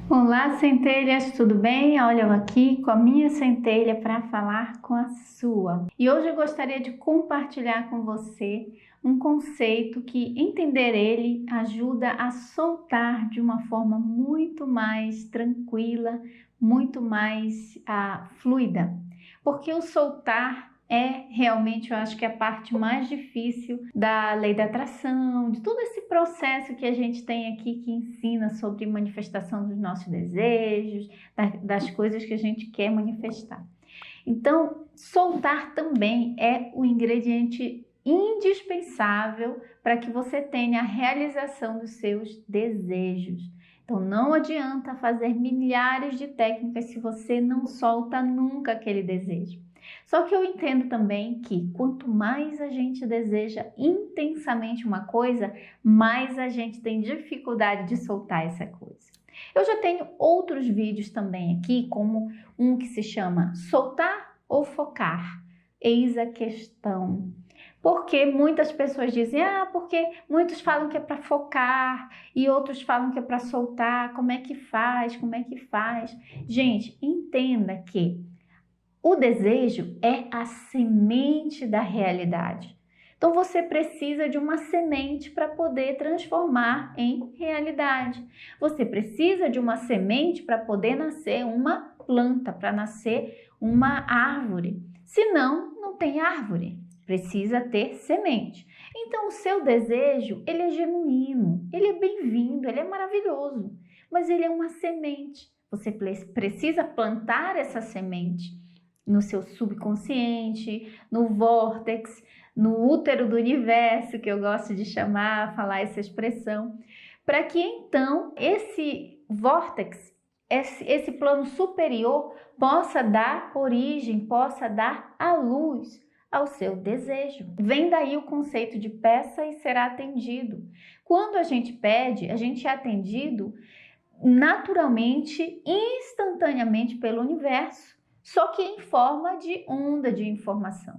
Olá, centelhas, tudo bem? Olha, eu aqui com a minha centelha para falar com a sua. E hoje eu gostaria de compartilhar com você um conceito que entender ele ajuda a soltar de uma forma muito mais tranquila, muito mais fluida. Porque o soltar é realmente, eu acho que a parte mais difícil da lei da atração, de todo esse processo que a gente tem aqui que ensina sobre manifestação dos nossos desejos, das coisas que a gente quer manifestar. Então, soltar também é o ingrediente indispensável para que você tenha a realização dos seus desejos. Então, não adianta fazer milhares de técnicas se você não solta nunca aquele desejo. Só que eu entendo também que quanto mais a gente deseja intensamente uma coisa, mais a gente tem dificuldade de soltar essa coisa. Eu já tenho outros vídeos também aqui, como um que se chama Soltar ou Focar? Eis a questão. Porque muitas pessoas dizem, porque muitos falam que é para focar e outros falam que é para soltar, como é que faz, como é que faz? Gente, entenda que o desejo é a semente da realidade. Então você precisa de uma semente para poder transformar em realidade. Você precisa de uma semente para poder nascer uma planta, para nascer uma árvore. Senão, não tem árvore. Precisa ter semente. Então o seu desejo, ele é genuíno, ele é bem-vindo, ele é maravilhoso, mas ele é uma semente. Você precisa plantar essa semente no seu subconsciente, no vórtex, no útero do universo, que eu gosto de falar essa expressão, para que então esse vórtex, esse plano superior, possa dar origem, possa dar a luz ao seu desejo. Vem daí o conceito de peça e será atendido. Quando a gente pede, a gente é atendido naturalmente, instantaneamente pelo universo, só que em forma de onda de informação.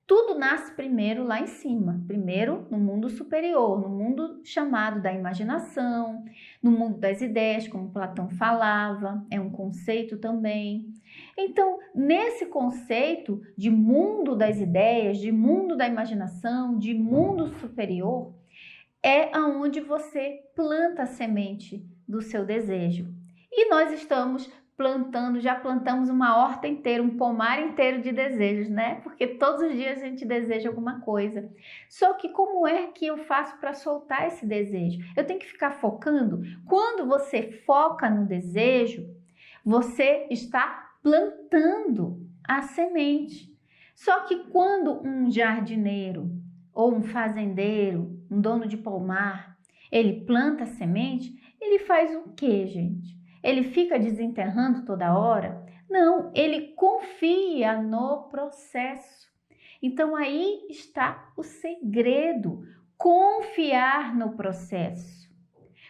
Tudo nasce primeiro lá em cima, primeiro no mundo superior, no mundo chamado da imaginação, no mundo das ideias, como Platão falava, é um conceito também. Então, nesse conceito de mundo das ideias, de mundo da imaginação, de mundo superior, é aonde você planta a semente do seu desejo. E nós estamos já plantamos uma horta inteira, um pomar inteiro de desejos, né? Porque todos os dias a gente deseja alguma coisa. Só que como é que eu faço para soltar esse desejo? Eu tenho que ficar focando? Quando você foca no desejo, você está plantando a semente. Só que quando um jardineiro ou um fazendeiro, um dono de pomar, ele planta a semente, ele faz o quê, gente? Ele fica desenterrando toda hora? Não, ele confia no processo. Então aí está o segredo, confiar no processo.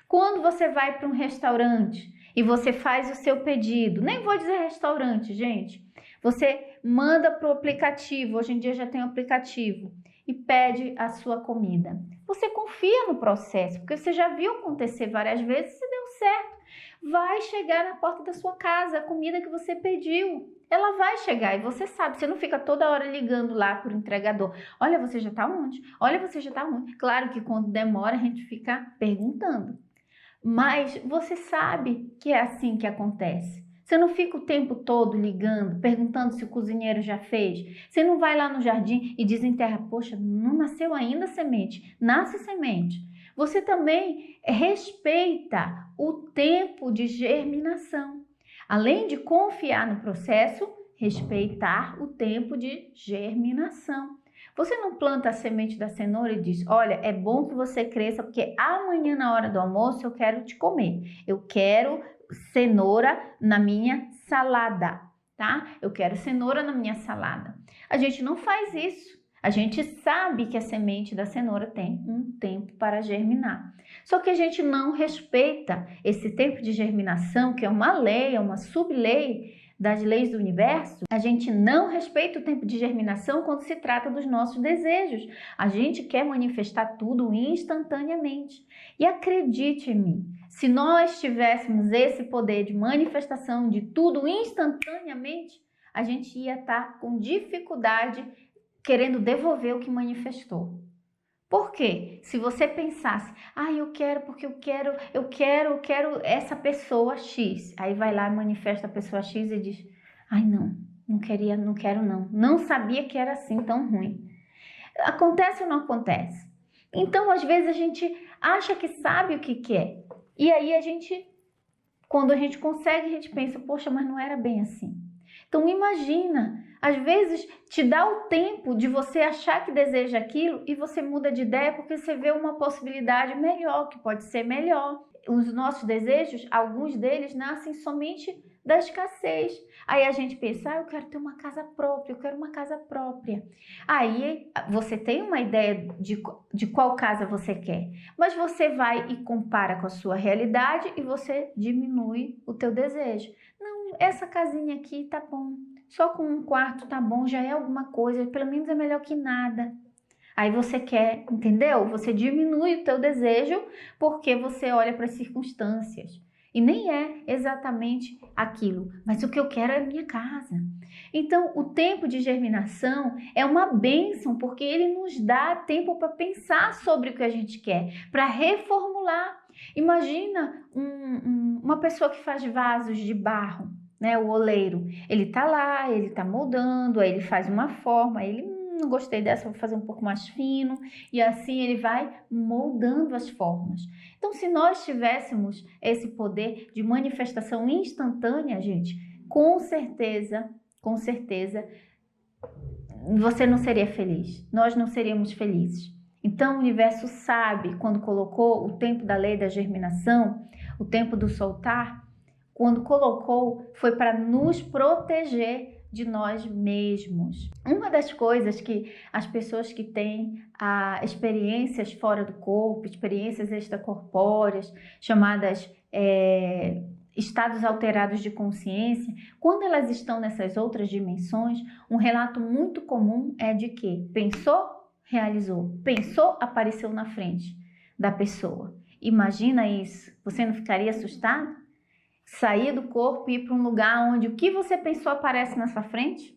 Quando você vai para um restaurante e você faz o seu pedido, nem vou dizer restaurante, gente, você manda para o aplicativo, hoje em dia já tem um aplicativo, e pede a sua comida. Você confia no processo, porque você já viu acontecer várias vezes e deu certo. Vai chegar na porta da sua casa a comida que você pediu. Ela vai chegar e você sabe, você não fica toda hora ligando lá para o entregador. Olha, você já está onde? Olha, você já está onde? Claro que quando demora a gente fica perguntando. Mas você sabe que é assim que acontece. Você não fica o tempo todo ligando, perguntando se o cozinheiro já fez. Você não vai lá no jardim e desenterra, poxa, não nasceu ainda semente. Nasce semente. Você também respeita o tempo de germinação. Além de confiar no processo, respeitar o tempo de germinação. Você não planta a semente da cenoura e diz, olha, é bom que você cresça porque amanhã na hora do almoço eu quero te comer. Eu quero cenoura na minha salada, tá? Eu quero cenoura na minha salada. A gente não faz isso. A gente sabe que a semente da cenoura tem um tempo para germinar. Só que a gente não respeita esse tempo de germinação, que é uma lei, é uma sublei das leis do universo, a gente não respeita o tempo de germinação quando se trata dos nossos desejos. A gente quer manifestar tudo instantaneamente. E acredite em mim, se nós tivéssemos esse poder de manifestação de tudo instantaneamente, a gente ia estar com dificuldade querendo devolver o que manifestou. Por quê? Se você pensasse, eu quero porque eu quero essa pessoa X. Aí vai lá e manifesta a pessoa X e diz, não quero não. Não sabia que era assim tão ruim. Acontece ou não acontece? Então, às vezes a gente acha que sabe o que quer. E aí quando a gente consegue, a gente pensa, poxa, mas não era bem assim. Então imagina, às vezes te dá o tempo de você achar que deseja aquilo e você muda de ideia porque você vê uma possibilidade melhor, que pode ser melhor. Os nossos desejos, alguns deles nascem somente da escassez. Aí a gente pensa, eu quero ter uma casa própria, eu quero uma casa própria. Aí você tem uma ideia de qual casa você quer, mas você vai e compara com a sua realidade e você diminui o teu desejo. Não, essa casinha aqui tá bom, só com um quarto tá bom, já é alguma coisa, pelo menos é melhor que nada. Aí você quer, entendeu? Você diminui o teu desejo porque você olha para as circunstâncias. E nem é exatamente aquilo, mas o que eu quero é a minha casa. Então, o tempo de germinação é uma bênção, porque ele nos dá tempo para pensar sobre o que a gente quer, para reformular. Imagina uma pessoa que faz vasos de barro, né? O oleiro. Ele tá lá, ele tá moldando, aí ele faz uma forma, aí ele não gostei dessa, vou fazer um pouco mais fino, e assim ele vai moldando as formas. Então, se nós tivéssemos esse poder de manifestação instantânea, gente, com certeza, você não seria feliz, nós não seríamos felizes. Então, o universo sabe, quando colocou o tempo da lei da germinação, o tempo do soltar, quando colocou, foi para nos proteger de nós mesmos. Uma das coisas que as pessoas que têm experiências fora do corpo, experiências extracorpóreas, chamadas estados alterados de consciência, quando elas estão nessas outras dimensões, um relato muito comum é de que pensou, realizou, pensou, apareceu na frente da pessoa. Imagina isso, você não ficaria assustado? Sair do corpo e ir para um lugar onde o que você pensou aparece na sua frente?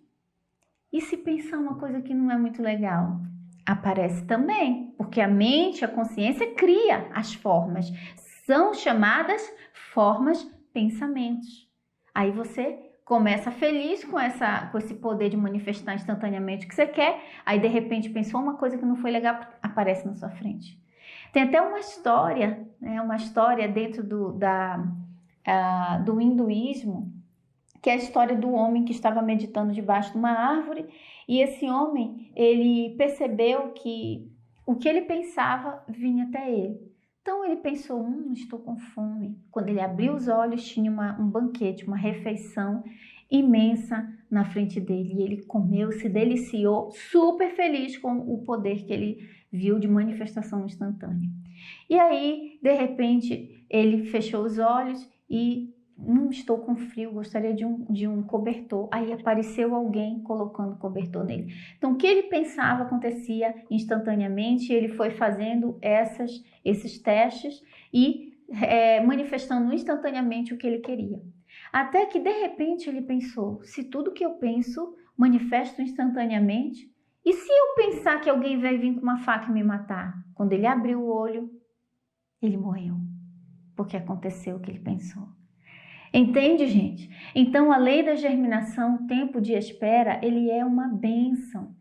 E se pensar uma coisa que não é muito legal? Aparece também, porque a mente, a consciência cria as formas. São chamadas formas, pensamentos. Aí você começa feliz com esse poder de manifestar instantaneamente o que você quer, aí de repente pensou uma coisa que não foi legal, aparece na sua frente. Tem até uma história, né, dentro do hinduísmo, que é a história do homem que estava meditando debaixo de uma árvore, e esse homem, ele percebeu que o que ele pensava vinha até ele. Então ele pensou, estou com fome. Quando ele abriu os olhos, tinha um banquete, uma refeição imensa na frente dele, e ele comeu, se deliciou, super feliz com o poder que ele viu de manifestação instantânea. E aí, de repente, ele fechou os olhos e estou com frio, gostaria de um cobertor. Aí apareceu alguém colocando cobertor nele. Então, o que ele pensava acontecia instantaneamente. Ele foi fazendo esses testes e manifestando instantaneamente o que ele queria. Até que, de repente, ele pensou, se tudo que eu penso manifesto instantaneamente, e se eu pensar que alguém vai vir com uma faca e me matar? Quando ele abriu o olho, ele morreu, porque aconteceu o que ele pensou. Entende, gente? Então, a lei da germinação, o tempo de espera, ele é uma bênção.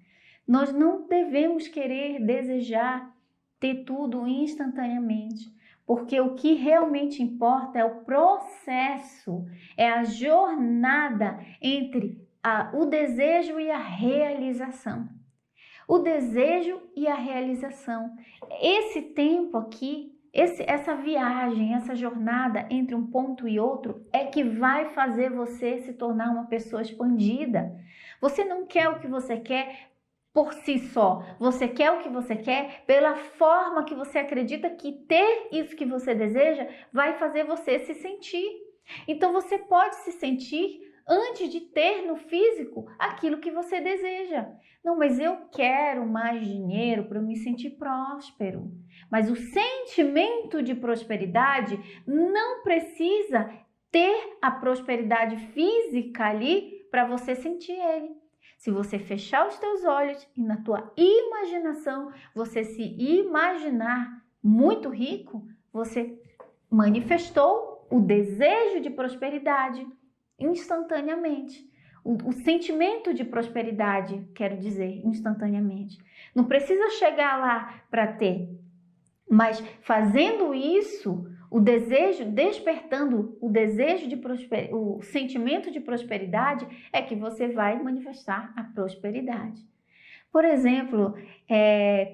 Nós não devemos querer, desejar ter tudo instantaneamente, porque o que realmente importa é o processo, é a jornada entre o desejo e a realização. O desejo e a realização. Esse tempo aqui, essa viagem, essa jornada entre um ponto e outro é que vai fazer você se tornar uma pessoa expandida. Você não quer o que você quer por si só. Você quer o que você quer pela forma que você acredita que ter isso que você deseja vai fazer você se sentir. Então você pode se sentir antes de ter no físico aquilo que você deseja. Não, mas eu quero mais dinheiro para eu me sentir próspero. Mas o sentimento de prosperidade não precisa ter a prosperidade física ali para você sentir ele. Se você fechar os teus olhos e na tua imaginação você se imaginar muito rico, você manifestou o desejo de prosperidade instantaneamente. O sentimento de prosperidade, quero dizer, instantaneamente. Não precisa chegar lá para ter, mas fazendo isso, o desejo, despertando o desejo de prosperidade, o sentimento de prosperidade, é que você vai manifestar a prosperidade. Por exemplo,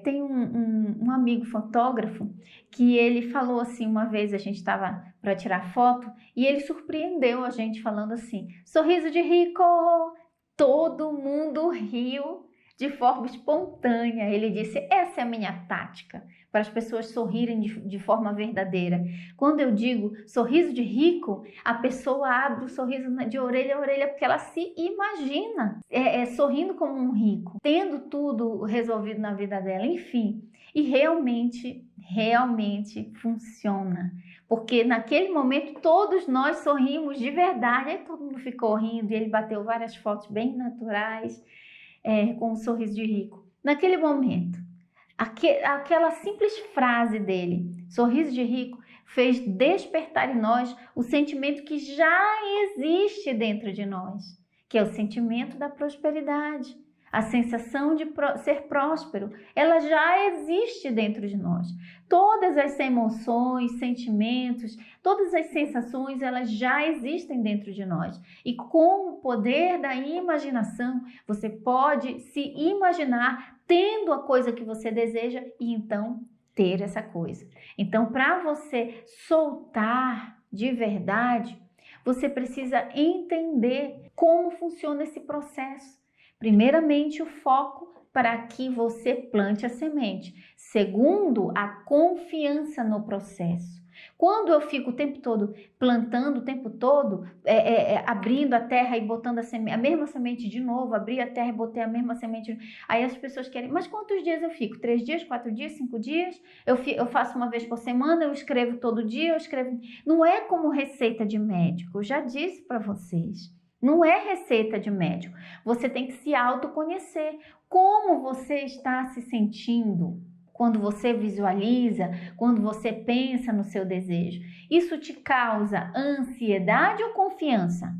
tem um amigo fotógrafo que ele falou assim, uma vez a gente estava para tirar foto e ele surpreendeu a gente falando assim, sorriso de rico, todo mundo riu de forma espontânea. Ele disse, essa é a minha tática, para as pessoas sorrirem de forma verdadeira. Quando eu digo sorriso de rico, a pessoa abre o sorriso de orelha a orelha porque ela se imagina sorrindo como um rico, tendo tudo resolvido na vida dela, enfim. E realmente funciona. Porque naquele momento todos nós sorrimos de verdade, aí todo mundo ficou rindo e ele bateu várias fotos bem naturais com um sorriso de rico. Naquele momento, aquela simples frase dele, sorriso de rico, fez despertar em nós o sentimento que já existe dentro de nós, que é o sentimento da prosperidade. A sensação de ser próspero, ela já existe dentro de nós. Todas as emoções, sentimentos, todas as sensações, elas já existem dentro de nós. E com o poder da imaginação, você pode se imaginar tendo a coisa que você deseja e então ter essa coisa. Então, para você soltar de verdade, você precisa entender como funciona esse processo. Primeiramente, o foco para que você plante a semente. Segundo, a confiança no processo. Quando eu fico o tempo todo plantando, o tempo todo, abrindo a terra e botando a mesma semente de novo, abri a terra e botei a mesma semente, aí as pessoas querem, mas quantos dias eu fico? 3 dias, 4 dias, 5 dias? Eu faço uma vez por semana, eu escrevo todo dia, eu escrevo... Não é como receita de médico, eu já disse para vocês. Não é receita de médico. Você tem que se autoconhecer. Como você está se sentindo quando você visualiza, quando você pensa no seu desejo? Isso te causa ansiedade ou confiança?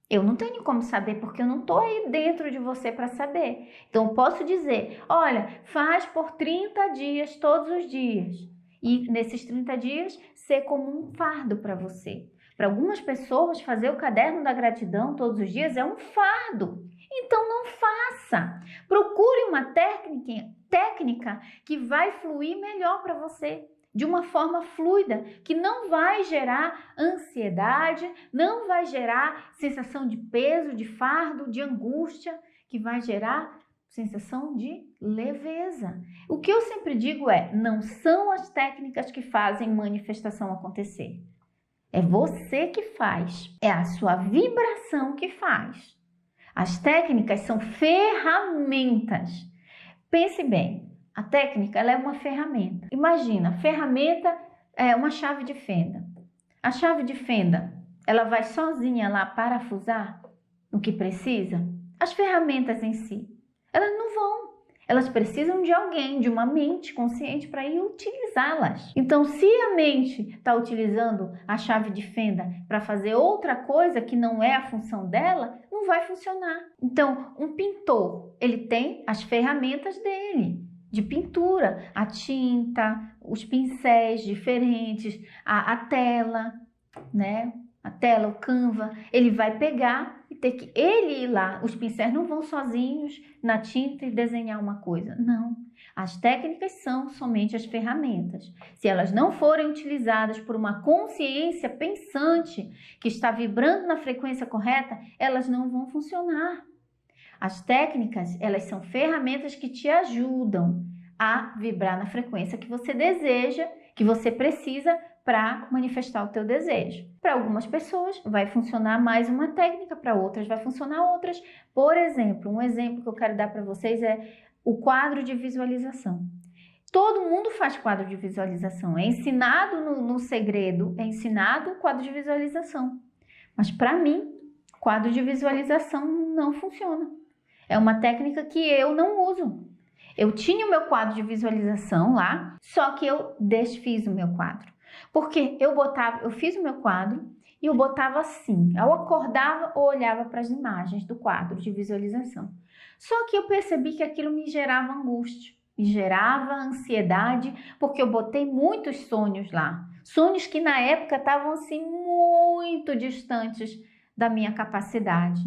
Eu não tenho como saber porque eu não estou aí dentro de você para saber. Então, eu posso dizer, olha, faz por 30 dias todos os dias. E nesses 30 dias, ser como um fardo para você. Para algumas pessoas, fazer o caderno da gratidão todos os dias é um fardo. Então, não faça. Procure uma técnica que vai fluir melhor para você, de uma forma fluida, que não vai gerar ansiedade, não vai gerar sensação de peso, de fardo, de angústia, que vai gerar sensação de leveza. O que eu sempre digo não são as técnicas que fazem manifestação acontecer. É você que faz, é a sua vibração que faz. As técnicas são ferramentas. Pense bem, a técnica ela é uma ferramenta. Imagina, a ferramenta é uma chave de fenda. A chave de fenda, ela vai sozinha lá parafusar o que precisa? As ferramentas em si, elas não vão. Elas precisam de alguém, de uma mente consciente para ir utilizá-las. Então, se a mente está utilizando a chave de fenda para fazer outra coisa que não é a função dela, não vai funcionar. Então, um pintor, ele tem as ferramentas dele de pintura, a tinta, os pincéis diferentes, a tela, né? A tela, o Canva, ele vai pegar e ter que ele ir lá. Os pincéis não vão sozinhos na tinta e desenhar uma coisa. Não. As técnicas são somente as ferramentas. Se elas não forem utilizadas por uma consciência pensante que está vibrando na frequência correta, elas não vão funcionar. As técnicas, elas são ferramentas que te ajudam a vibrar na frequência que você deseja, que você precisa para manifestar o teu desejo. Para algumas pessoas vai funcionar mais uma técnica, para outras vai funcionar outras. Por exemplo, um exemplo que eu quero dar para vocês é o quadro de visualização. Todo mundo faz quadro de visualização, é ensinado no segredo, é ensinado o quadro de visualização. Mas para mim, quadro de visualização não funciona. É uma técnica que eu não uso. Eu tinha o meu quadro de visualização lá, só que eu desfiz o meu quadro. Porque eu fiz o meu quadro e eu botava assim. Eu acordava ou olhava para as imagens do quadro de visualização. Só que eu percebi que aquilo me gerava angústia, me gerava ansiedade, porque eu botei muitos sonhos lá. Sonhos que na época estavam assim muito distantes da minha capacidade,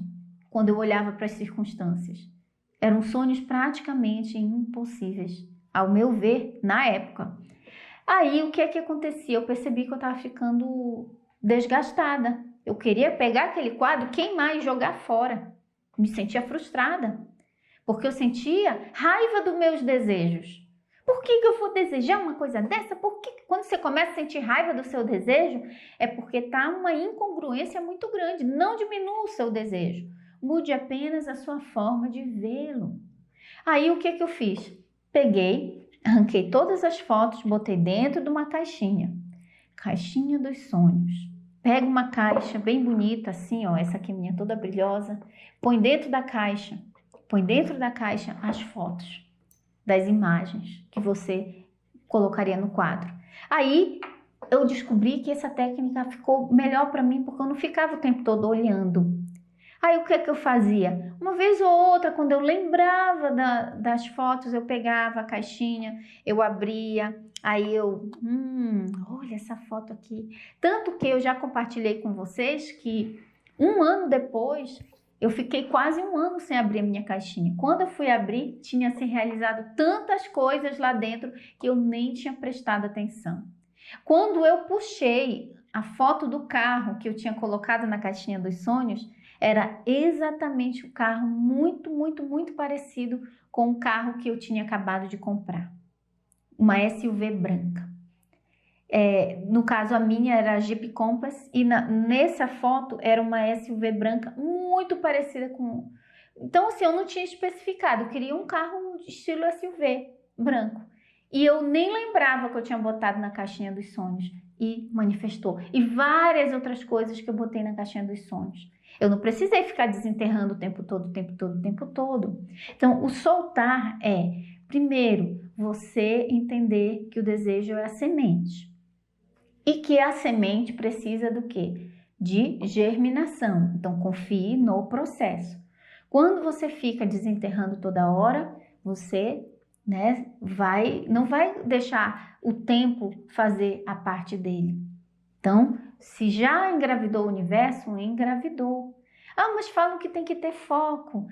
quando eu olhava para as circunstâncias. Eram sonhos praticamente impossíveis, ao meu ver, na época. Aí, o que é que acontecia? Eu percebi que eu estava ficando desgastada. Eu queria pegar aquele quadro, queimar e jogar fora. Me sentia frustrada, porque eu sentia raiva dos meus desejos. Por que eu vou desejar uma coisa dessa? Porque quando você começa a sentir raiva do seu desejo, é porque está uma incongruência muito grande. Não diminua o seu desejo. Mude apenas a sua forma de vê-lo. Aí o que eu fiz? Peguei, arranquei todas as fotos, botei dentro de uma caixinha. Caixinha dos sonhos. Pega uma caixa bem bonita assim, ó, essa aqui minha toda brilhosa. Põe dentro da caixa as fotos das imagens que você colocaria no quadro. Aí eu descobri que essa técnica ficou melhor para mim porque eu não ficava o tempo todo olhando. Aí o que é que eu fazia? Uma vez ou outra, quando eu lembrava das fotos, eu pegava a caixinha, eu abria, aí eu, olha essa foto aqui. Tanto que eu já compartilhei com vocês que um ano depois, eu fiquei quase um ano sem abrir a minha caixinha. Quando eu fui abrir, tinha se realizado tantas coisas lá dentro que eu nem tinha prestado atenção. Quando eu puxei a foto do carro que eu tinha colocado na caixinha dos sonhos, era exatamente o carro muito, muito, muito parecido com o carro que eu tinha acabado de comprar. Uma SUV branca. No caso, a minha era a Jeep Compass e nessa foto era uma SUV branca muito parecida com... Então, assim, eu não tinha especificado. Eu queria um carro estilo SUV branco. E eu nem lembrava que eu tinha botado na caixinha dos sonhos. E manifestou. E várias outras coisas que eu botei na caixinha dos sonhos. Eu não precisei ficar desenterrando o tempo todo. Então, o soltar é, primeiro, você entender que o desejo é a semente. E que a semente precisa do quê? De germinação. Então, confie no processo. Quando você fica desenterrando toda hora, você não vai deixar o tempo fazer a parte dele. Então, se já engravidou o universo, engravidou. Ah, mas falam que tem que ter foco,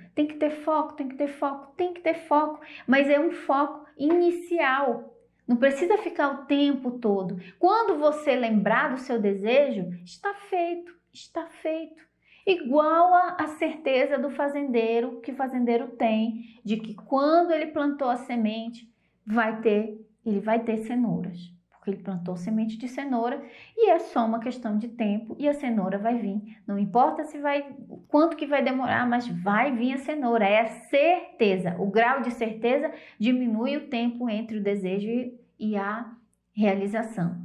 mas é um foco inicial. Não precisa ficar o tempo todo. Quando você lembrar do seu desejo, está feito. Igual a certeza do fazendeiro, que o fazendeiro tem, de que quando ele plantou a semente, ele vai ter cenouras. Porque ele plantou semente de cenoura e é só uma questão de tempo e a cenoura vai vir. Não importa quanto que vai demorar, mas vai vir a cenoura. É a certeza. O grau de certeza diminui o tempo entre o desejo e a realização.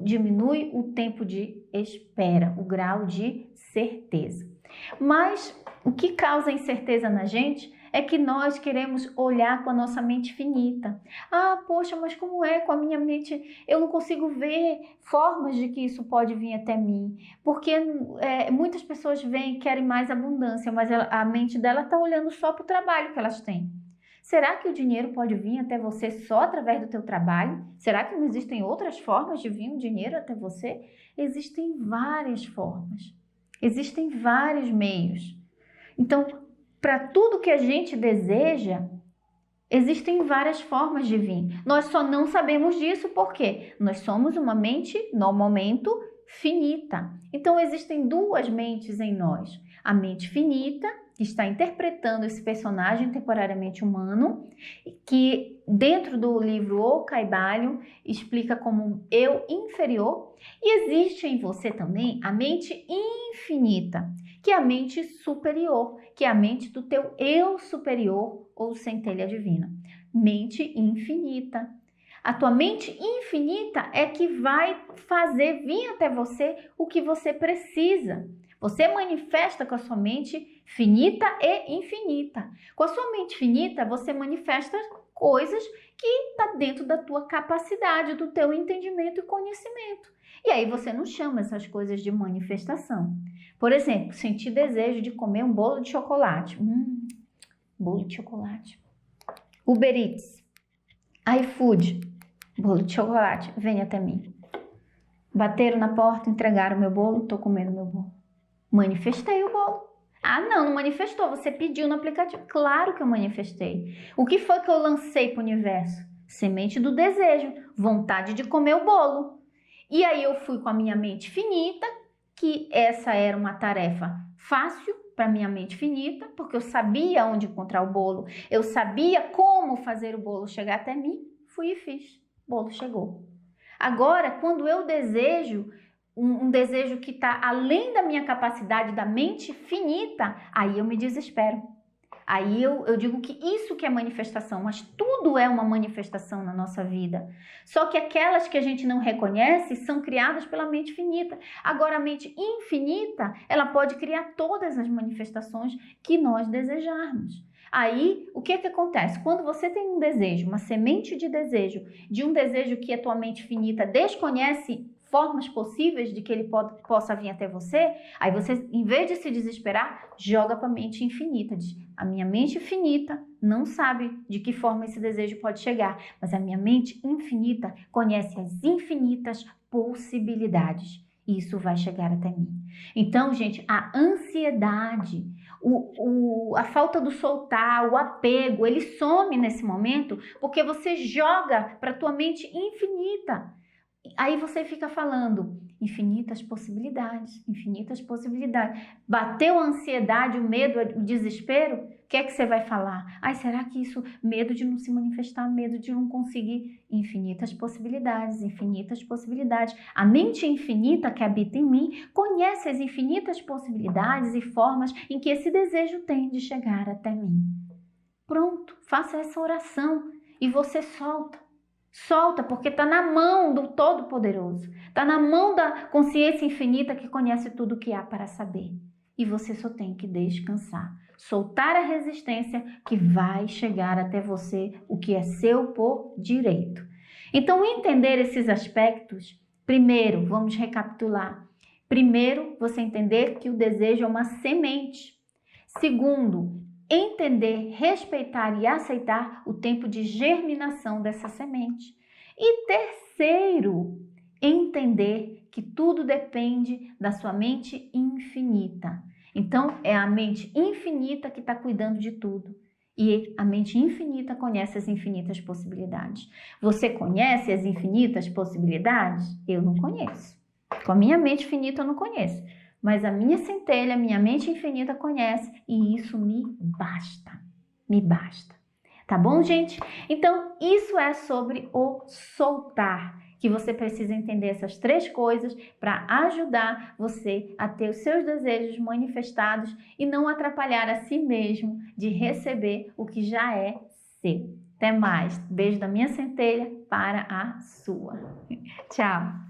Diminui o tempo de espera, o grau de certeza. Mas o que causa incerteza na gente é que nós queremos olhar com a nossa mente finita. Ah, poxa, mas como é com a minha mente? Eu não consigo ver formas de que isso pode vir até mim. Porque muitas pessoas querem mais abundância, mas a mente dela está olhando só para o trabalho que elas têm. Será que o dinheiro pode vir até você só através do teu trabalho? Será que não existem outras formas de vir o dinheiro até você? Existem várias formas. Existem vários meios. Então, para tudo que a gente deseja, existem várias formas de vir. Nós só não sabemos disso porque nós somos uma mente, no momento, finita. Então, existem duas mentes em nós. A mente finita, que está interpretando esse personagem temporariamente humano, que dentro do livro O Kybalion, explica como eu inferior, e existe em você também a mente infinita, que é a mente superior, que é a mente do teu eu superior ou centelha divina. Mente infinita. A tua mente infinita é que vai fazer vir até você o que você precisa. Você manifesta com a sua mente finita e infinita. Com a sua mente finita, você manifesta coisas que está dentro da tua capacidade, do teu entendimento e conhecimento. E aí você não chama essas coisas de manifestação. Por exemplo, sentir desejo de comer um bolo de chocolate. Bolo de chocolate. Uber Eats, iFood, bolo de chocolate, vem até mim. Bateram na porta, entregaram meu bolo, tô comendo meu bolo. Manifestei o bolo. Ah, não manifestou, você pediu no aplicativo. Claro que eu manifestei. O que foi que eu lancei para o universo? Semente do desejo, vontade de comer o bolo. E aí eu fui com a minha mente finita, que essa era uma tarefa fácil para minha mente finita, porque eu sabia onde encontrar o bolo, eu sabia como fazer o bolo chegar até mim, fui e fiz. O bolo chegou. Agora, quando eu desejo um desejo que está além da minha capacidade, da mente finita, aí eu me desespero. Aí eu digo que isso que é manifestação, mas tudo é uma manifestação na nossa vida. Só que aquelas que a gente não reconhece são criadas pela mente finita. Agora, a mente infinita, ela pode criar todas as manifestações que nós desejarmos. Aí, o que acontece? Quando você tem um desejo, uma semente de um desejo que a tua mente finita desconhece formas possíveis de que ele possa vir até você, aí você, em vez de se desesperar, joga para a mente infinita. Diz, a minha mente finita não sabe de que forma esse desejo pode chegar, mas a minha mente infinita conhece as infinitas possibilidades. E isso vai chegar até mim. Então, gente, a ansiedade, a falta do soltar, o apego, ele some nesse momento porque você joga para a tua mente infinita. Aí você fica falando infinitas possibilidades, infinitas possibilidades. Bateu a ansiedade, o medo, o desespero, o que é que você vai falar? Ai, será que isso, medo de não se manifestar, medo de não conseguir? Infinitas possibilidades, infinitas possibilidades. A mente infinita que habita em mim conhece as infinitas possibilidades e formas em que esse desejo tem de chegar até mim. Pronto, faça essa oração e você solta. Solta, porque está na mão do Todo-Poderoso. Está na mão da consciência infinita que conhece tudo o que há para saber. E você só tem que descansar. Soltar a resistência que vai chegar até você o que é seu por direito. Então, entender esses aspectos, primeiro, vamos recapitular. Primeiro, você entender que o desejo é uma semente. Segundo, entender, respeitar e aceitar o tempo de germinação dessa semente. E terceiro, entender que tudo depende da sua mente infinita. Então, é a mente infinita que está cuidando de tudo. E a mente infinita conhece as infinitas possibilidades. Você conhece as infinitas possibilidades? Eu não conheço. Com a minha mente finita eu não conheço. Mas a minha centelha, a minha mente infinita conhece e isso me basta. Me basta. Tá bom, gente? Então, isso é sobre o soltar, que você precisa entender essas três coisas para ajudar você a ter os seus desejos manifestados e não atrapalhar a si mesmo de receber o que já é seu. Até mais. Beijo da minha centelha para a sua. Tchau.